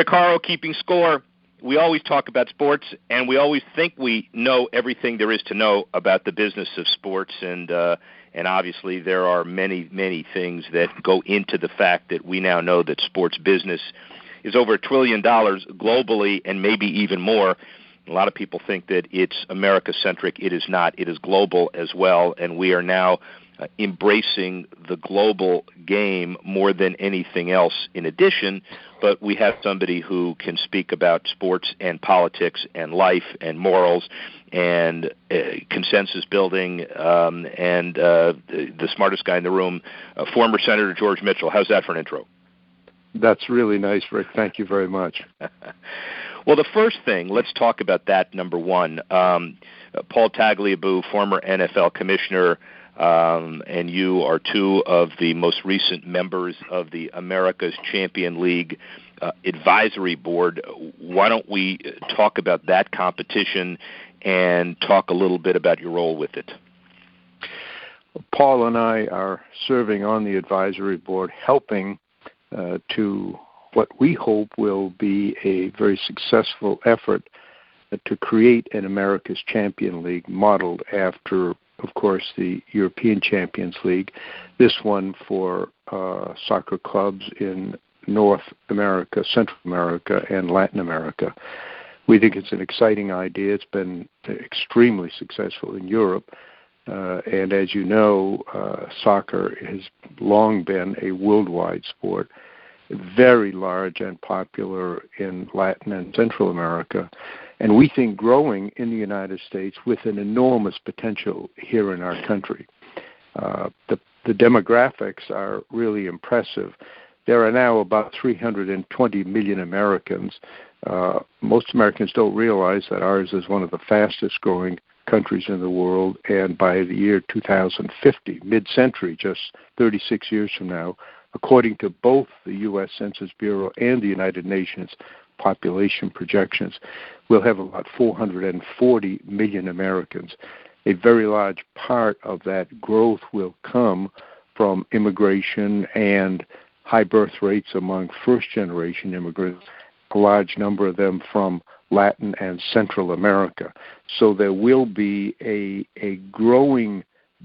Rick Horrow, keeping score. We always talk about sports, and we always think we know everything there is to know about the business of sports, and obviously there are many, many things that go into the fact that we now know that sports business is over $1 trillion globally and maybe even more. A lot of people think that it's America-centric. It is not. It is global as well, and we are now embracing the global game more than anything else in addition, but we have somebody who can speak about sports and politics and life and morals and consensus building and the smartest guy in the room, former Senator George Mitchell. How's that for an intro? That's really nice, Rick. Thank you very much. Well, the first thing, let's talk about that, number one. Paul Tagliabue, former NFL commissioner, and you are two of the most recent members of the America's Champion League Advisory Board. Why don't we talk about that competition and talk a little bit about your role with it? Paul and I are serving on the advisory board, helping to what we hope will be a very successful effort to create an America's Champion League modeled after, of course, the European Champions League, this one for soccer clubs in North America, Central America, and Latin America. We think it's an exciting idea. It's been extremely successful in Europe. And as you know, soccer has long been a worldwide sport, very large and popular in Latin and Central America, and we think growing in the United States with an enormous potential here in our country. The demographics are really impressive. There are now about 320 million Americans. Most Americans don't realize that ours is one of the fastest growing countries in the world, and by the year 2050, mid-century, just 36 years from now, according to both the U.S. Census Bureau and the United Nations population projections, we'll have about 440 million Americans. A very large part of that growth will come from immigration and high birth rates among first-generation immigrants, a large number of them from Latin and Central America. So there will be a growing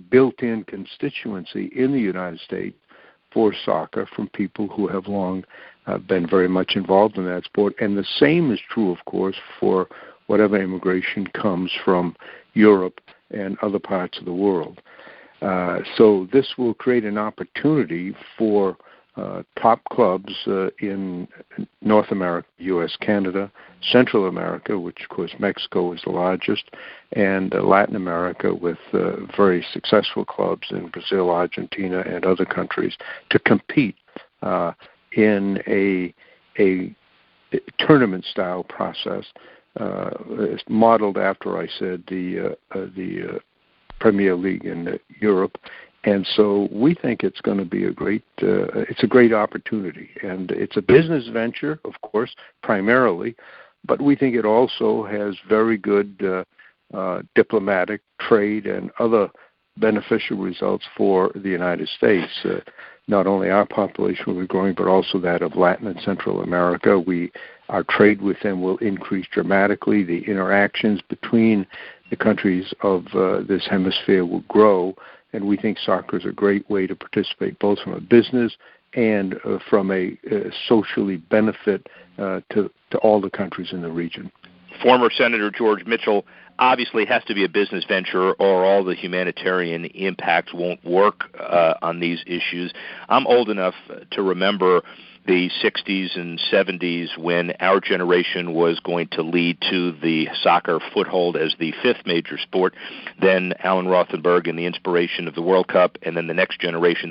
built-in constituency in the United States for soccer from people who have long been very much involved in that sport. And the same is true, of course, for whatever immigration comes from Europe and other parts of the world. So this will create an opportunity for top clubs in North America, U.S., Canada, Central America, which, of course, Mexico is the largest, and Latin America with very successful clubs in Brazil, Argentina, and other countries to compete in a tournament-style process modeled after, I said, the Premier League in Europe. And so we think it's going to be a great opportunity. And it's a business venture, of course, primarily, but we think it also has very good diplomatic, trade, and other beneficial results for the United States. Not only our population will be growing, but also that of Latin and Central America. Our trade with them will increase dramatically. The interactions between the countries of this hemisphere will grow. And we think soccer is a great way to participate, both from a business and from a socially benefit to all the countries in the region. Former Senator George Mitchell obviously has to be a business venture or all the humanitarian impact won't work on these issues. I'm old enough to remember the 60s and 70s when our generation was going to lead to the soccer foothold as the fifth major sport, then Alan Rothenberg and the inspiration of the World Cup, and then the next generation,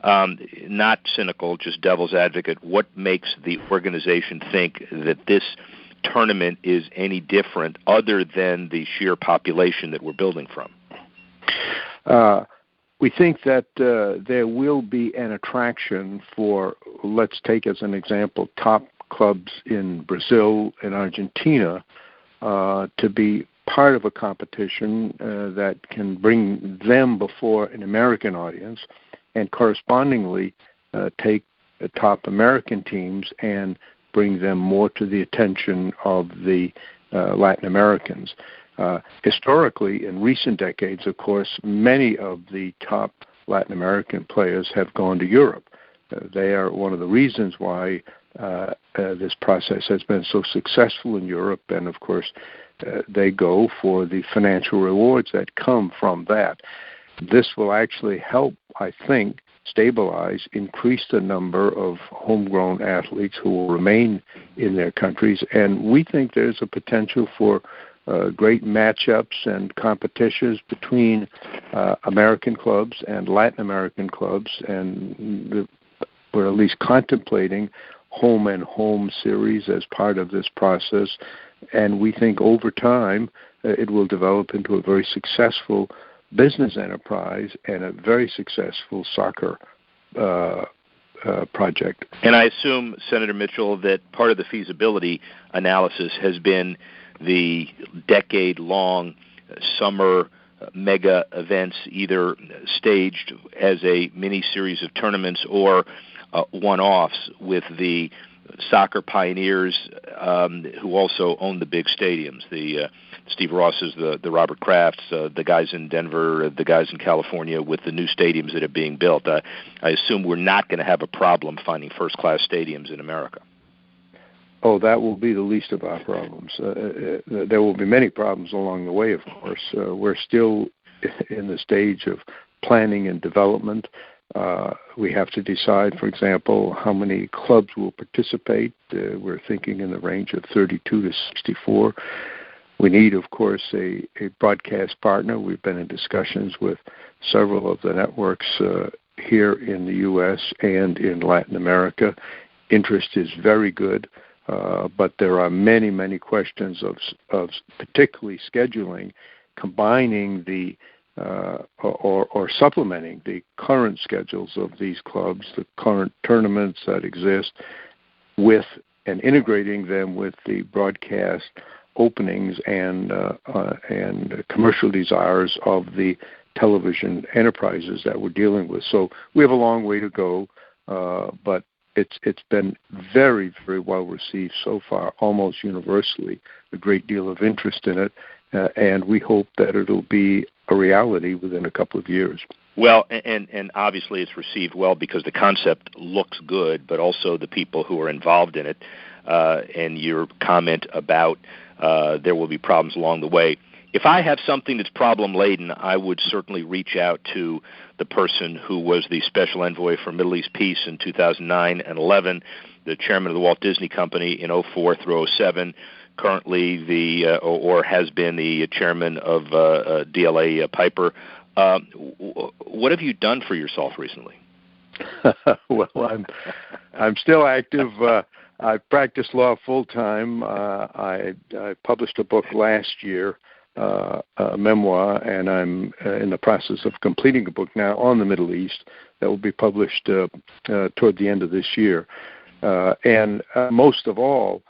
Not cynical, just devil's advocate. What makes the organization think that this tournament is any different other than the sheer population that we're building from? We think that there will be an attraction for, let's take as an example, top clubs in Brazil and Argentina to be part of a competition that can bring them before an American audience, and correspondingly take top American teams and bring them more to the attention of the Latin Americans. Historically, in recent decades, of course, many of the top Latin American players have gone to Europe. They are one of the reasons why this process has been so successful in Europe, and of course, they go for the financial rewards that come from that. This will actually help, I think, stabilize, increase the number of homegrown athletes who will remain in their countries, and we think there's a potential for great matchups and competitions between American clubs and Latin American clubs, and we're at least contemplating home and home series as part of this process, and we think over time it will develop into a very successful business enterprise and a very successful soccer project. And I assume, Senator Mitchell, that part of the feasibility analysis has been the decade-long summer mega events, either staged as a mini-series of tournaments or one-offs with the soccer pioneers who also own the big stadiums, the Steve Ross's, the Robert Kraft's, the guys in Denver, the guys in California with the new stadiums that are being built. I assume we're not going to have a problem finding first-class stadiums in America. Oh, that will be the least of our problems. There will be many problems along the way, of course. We're still in the stage of planning and development. We have to decide, for example, how many clubs will participate. We're thinking in the range of 32 to 64. We need, of course, a broadcast partner. We've been in discussions with several of the networks here in the U.S. and in Latin America. Interest is very good, but there are many, many questions of particularly scheduling, combining the or supplementing the current schedules of these clubs, the current tournaments that exist, with and integrating them with the broadcast openings and commercial desires of the television enterprises that we're dealing with. So we have a long way to go, but it's been very, very well received so far, almost universally. A great deal of interest in it, and we hope that it'll be a reality within a couple of years. Well, and obviously it's received well because the concept looks good, but also the people who are involved in it, and your comment about there will be problems along the way. If I have something that's problem-laden, I would certainly reach out to the person who was the special envoy for Middle East peace in 2009 and 11, the chairman of the Walt Disney Company in 04 through 07, currently or has been the chairman of DLA Piper. What have you done for yourself recently? Well, I'm still active. I practice law full time. I published a book last year, a memoir, and I'm in the process of completing a book now on the Middle East that will be published toward the end of this year. And most of all,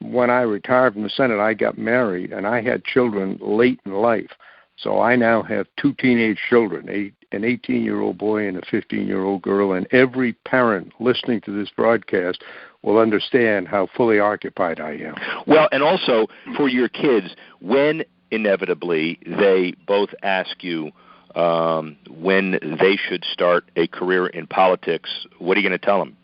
when I retired from the Senate, I got married, and I had children late in life. So I now have two teenage children, an 18-year-old boy and a 15-year-old girl, and every parent listening to this broadcast will understand how fully occupied I am. Well, and also for your kids, when inevitably they both ask you when they should start a career in politics, what are you going to tell them?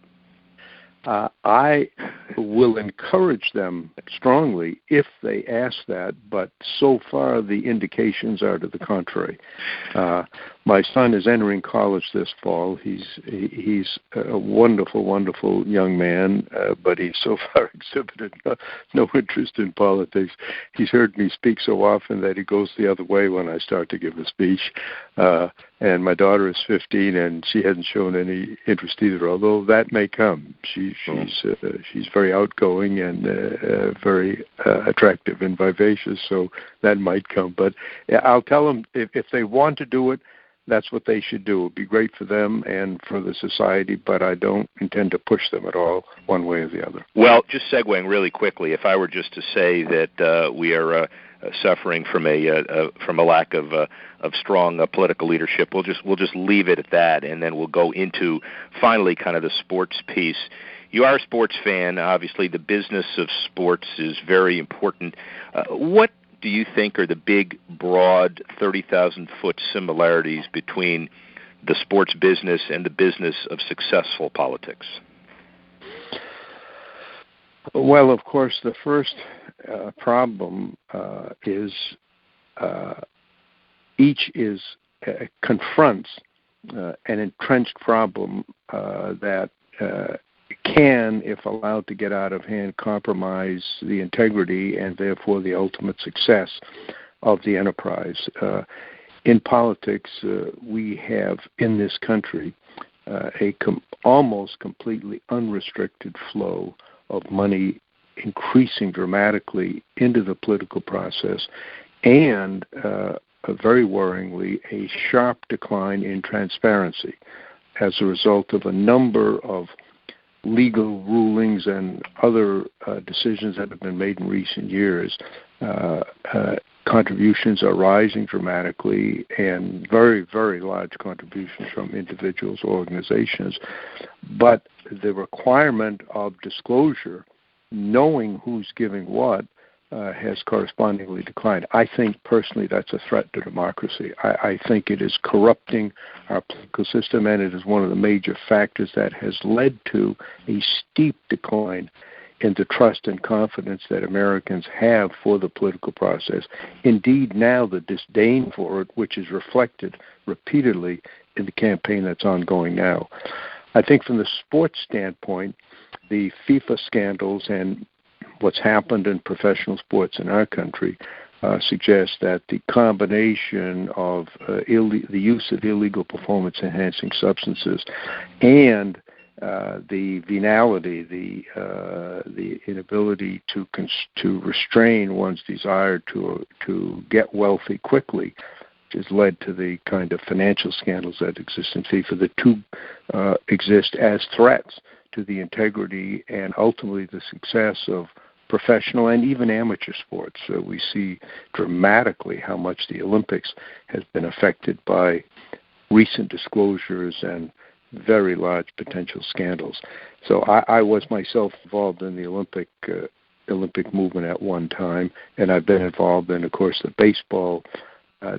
I will encourage them strongly if they ask that, but so far the indications are to the contrary. My son is entering college this fall. He's a wonderful, wonderful young man, but he's so far exhibited no interest in politics. He's heard me speak so often that he goes the other way when I start to give a speech. And my daughter is 15, and she hasn't shown any interest either, although that may come. She's very outgoing and very attractive and vivacious, so that might come. But I'll tell them if they want to do it, that's what they should do. It would be great for them and for the society, but I don't intend to push them at all one way or the other. Well, just segueing really quickly, if I were just to say that we are suffering from a lack of strong political leadership, we'll just leave it at that, and then we'll go into finally kind of the sports piece. You are a sports fan. Obviously, the business of sports is very important. What do you think are the big, broad, 30,000-foot similarities between the sports business and the business of successful politics? Well, of course, the first problem is each confronts an entrenched problem that can, if allowed to get out of hand, compromise the integrity and therefore the ultimate success of the enterprise. In politics, we have in this country almost completely unrestricted flow of money increasing dramatically into the political process, and very worryingly, a sharp decline in transparency as a result of a number of legal rulings and other decisions that have been made in recent years. Contributions are rising dramatically, and very, very large contributions from individuals, organizations. But the requirement of disclosure, knowing who's giving what, has correspondingly declined. I think personally that's a threat to democracy. I think it is corrupting our political system, and it is one of the major factors that has led to a steep decline in the trust and confidence that Americans have for the political process. Indeed, now the disdain for it, which is reflected repeatedly in the campaign that's ongoing now. I think from the sports standpoint, the FIFA scandals and what's happened in professional sports in our country suggests that the combination of the use of illegal performance-enhancing substances and the venality, the inability to restrain one's desire to get wealthy quickly, which has led to the kind of financial scandals that exist in FIFA. The two exist as threats to the integrity and ultimately the success of professional and even amateur sports. We see dramatically how much the Olympics has been affected by recent disclosures and very large potential scandals. So I was myself involved in the Olympic movement at one time, and I've been involved in, of course, the baseball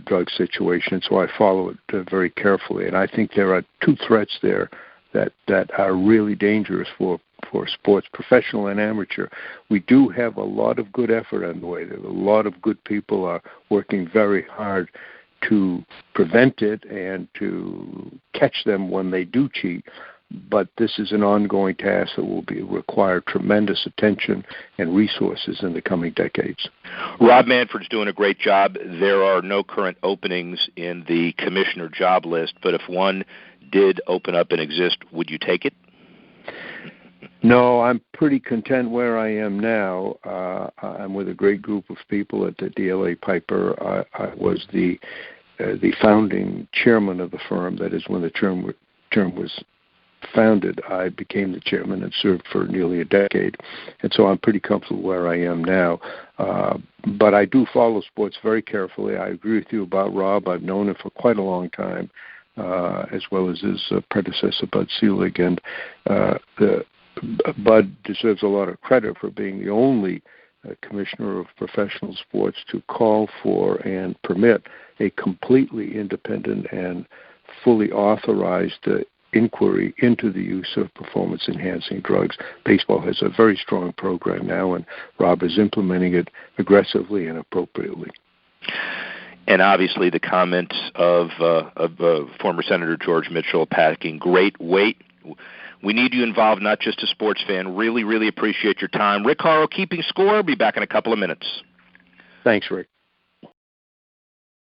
drug situation, so I follow it very carefully. And I think there are two threats there that are really dangerous for sports, professional and amateur. We do have a lot of good effort underway. There are a lot of good people are working very hard to prevent it and to catch them when they do cheat. But this is an ongoing task that will require tremendous attention and resources in the coming decades. Rob Manfred's doing a great job. There are no current openings in the commissioner job list, but if one did open up and exist, would you take it? No, I'm pretty content where I am now. I'm with a great group of people at the DLA Piper. I was the founding chairman of the firm. That is, when the term was founded, I became the chairman and served for nearly a decade. And so I'm pretty comfortable where I am now. But I do follow sports very carefully. I agree with you about Rob. I've known him for quite a long time, as well as his predecessor, Bud Selig. And Bud deserves a lot of credit for being the only commissioner of professional sports to call for and permit a completely independent and fully authorized inquiry into the use of performance-enhancing drugs. Baseball has a very strong program now, and Rob is implementing it aggressively and appropriately. And obviously the comments of former Senator George Mitchell packing great weight. We need you involved, not just a sports fan. Really, really appreciate your time. Rick Horrow keeping score. Be back in a couple of minutes. Thanks, Rick.